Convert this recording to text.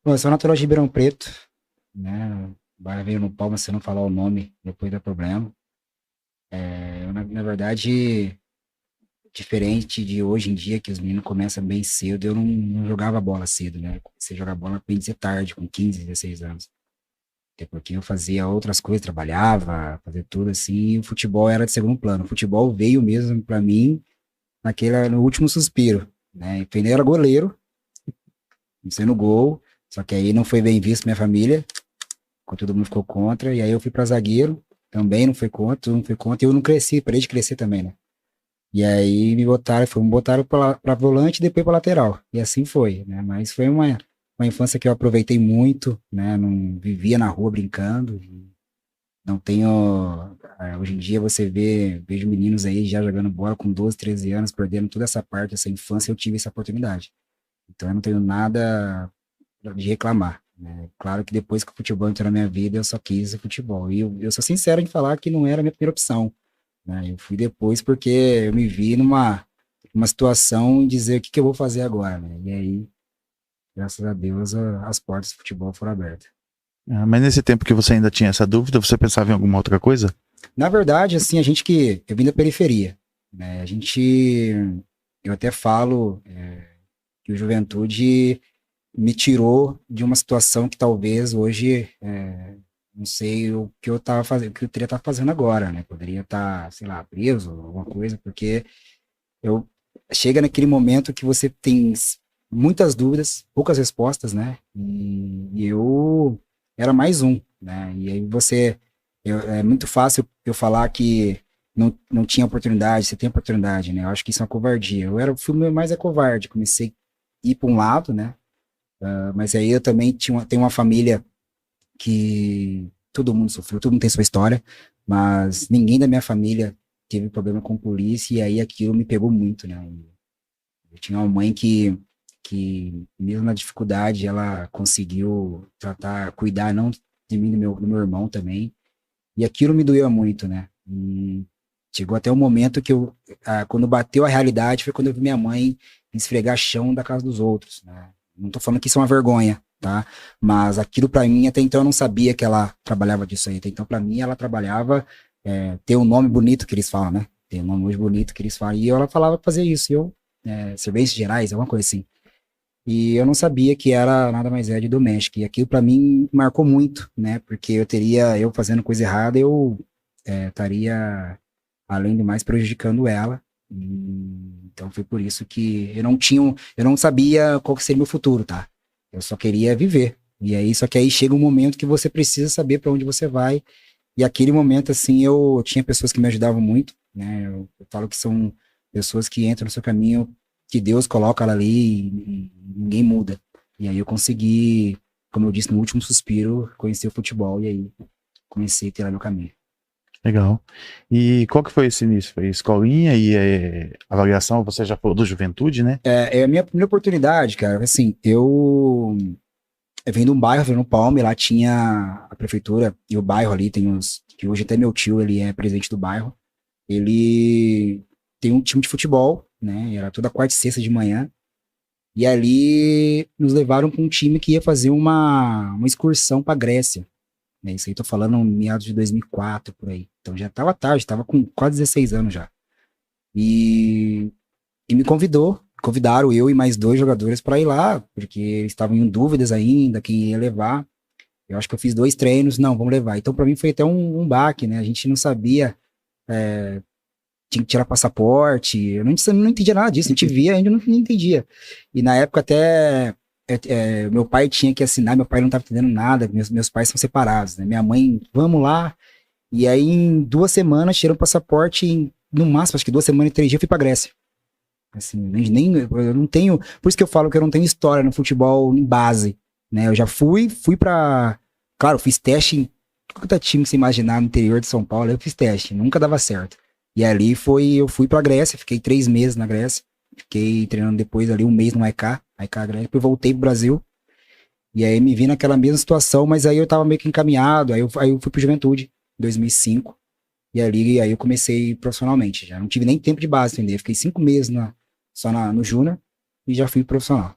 Bom, eu sou natural de Ribeirão Preto, né? Agora veio no palma, se eu não falar o nome, depois dá problema. Eu, na verdade, diferente de hoje em dia, que os meninos começam bem cedo, eu não jogava bola cedo, né? Eu comecei a jogar bola bem dizer tarde, com 15, 16 anos. Até porque eu fazia outras coisas, trabalhava, fazia tudo assim, e o futebol era de segundo plano. O futebol veio mesmo pra mim no último suspiro, né? E primeiro era goleiro, comecei no gol, só que aí não foi bem visto minha família, todo mundo ficou contra, e aí eu fui pra zagueiro, também não foi contra, todo mundo foi contra, e eu não cresci, parei de crescer também, né? E aí me botaram pra volante e depois pra lateral, e assim foi, né? Mas foi uma infância que eu aproveitei muito, né? Não vivia na rua brincando, não tenho. Hoje em dia vejo meninos aí já jogando bola com 12, 13 anos, perdendo toda essa parte, essa infância, eu tive essa oportunidade. Então eu não tenho nada de reclamar, né? Claro que depois que o futebol entrou na minha vida, eu só quis o futebol. E eu sou sincero em falar que não era a minha primeira opção, né? Eu fui depois porque eu me vi numa situação em dizer o que eu vou fazer agora, né? E aí, graças a Deus, as portas do futebol foram abertas. Ah, mas nesse tempo que você ainda tinha essa dúvida, você pensava em alguma outra coisa? Na verdade, assim, eu vim da periferia, né? Eu até falo que o Juventude me tirou de uma situação que talvez hoje, não sei o que eu tava fazendo, o que eu teria estar fazendo agora, né? Poderia estar, sei lá, preso, alguma coisa, porque eu chega naquele momento que você tem muitas dúvidas, poucas respostas, né? E eu era mais um, né? E aí é muito fácil eu falar que não tinha oportunidade, você tem oportunidade, né? Eu acho que isso é uma covardia. Fui mais covarde, comecei a ir para um lado, né? Mas aí eu também tenho uma família que todo mundo sofreu, todo mundo tem sua história, mas ninguém da minha família teve problema com polícia, e aí aquilo me pegou muito, né? Eu tinha uma mãe que mesmo na dificuldade, ela conseguiu cuidar não de mim, do meu irmão também, e aquilo me doeu muito, né? E chegou até o momento quando bateu a realidade, foi quando eu vi minha mãe esfregar chão da casa dos outros, né? Não tô falando que isso é uma vergonha, tá? Mas aquilo pra mim, até então eu não sabia que ela trabalhava disso aí. Até então pra mim ela trabalhava, tem um nome bonito que eles falam, né? Tem um nome hoje bonito que eles falam. E ela falava pra fazer isso. Serviços gerais, alguma coisa assim. E eu não sabia que era nada mais de doméstica. E aquilo pra mim marcou muito, né? Porque eu fazendo coisa errada, eu estaria, além do mais, prejudicando ela. Então foi por isso que eu não sabia qual que seria meu futuro, tá? Eu só queria viver. Só que aí chega um momento que você precisa saber para onde você vai. E aquele momento, assim, eu tinha pessoas que me ajudavam muito, né? Eu falo que são pessoas que entram no seu caminho, que Deus coloca ela ali e ninguém muda. E aí eu consegui, como eu disse no último suspiro, conhecer o futebol e aí comecei a ter lá meu caminho. Legal. E qual que foi esse início? Foi escolinha e avaliação, você já falou do Juventude, né? É a minha primeira oportunidade, cara. Assim, eu venho de um bairro, venho no Palme, lá tinha a prefeitura e o bairro ali que hoje até meu tio, ele é presidente do bairro. Ele tem um time de futebol, né? Era toda quarta e sexta de manhã. E ali nos levaram para um time que ia fazer uma excursão para Grécia, né? Isso aí tô falando em meados de 2004, por aí. Então já tava tarde, tava com quase 16 anos já. E, e convidaram eu e mais dois jogadores para ir lá, porque eles estavam em dúvidas ainda, quem ia levar. Eu acho que eu fiz dois treinos, não, vamos levar. Então para mim foi até um baque, né? A gente não sabia, tinha que tirar passaporte, eu não entendia nada disso, a gente via, ainda não entendia. E na época até meu pai tinha que assinar, meu pai não estava entendendo nada, meus pais são separados, né? Minha mãe, vamos lá, e aí em 2 semanas tirou o passaporte, no máximo, acho que 2 semanas e 3 dias eu fui pra Grécia. Assim, eu não tenho, por isso que eu falo que eu não tenho história no futebol em base, né? Eu já fui pra, claro, fiz teste em todo time que você imaginar no interior de São Paulo, eu fiz teste, nunca dava certo. E ali eu fui pra Grécia, fiquei 3 meses na Grécia, fiquei treinando depois ali um mês no AEK Grécia, depois voltei pro Brasil, e aí me vi naquela mesma situação, mas aí eu tava meio que encaminhado, aí eu fui pro Juventude, em 2005, aí eu comecei profissionalmente, já não tive nem tempo de base, entendeu? Fiquei 5 meses no Júnior e já fui profissional.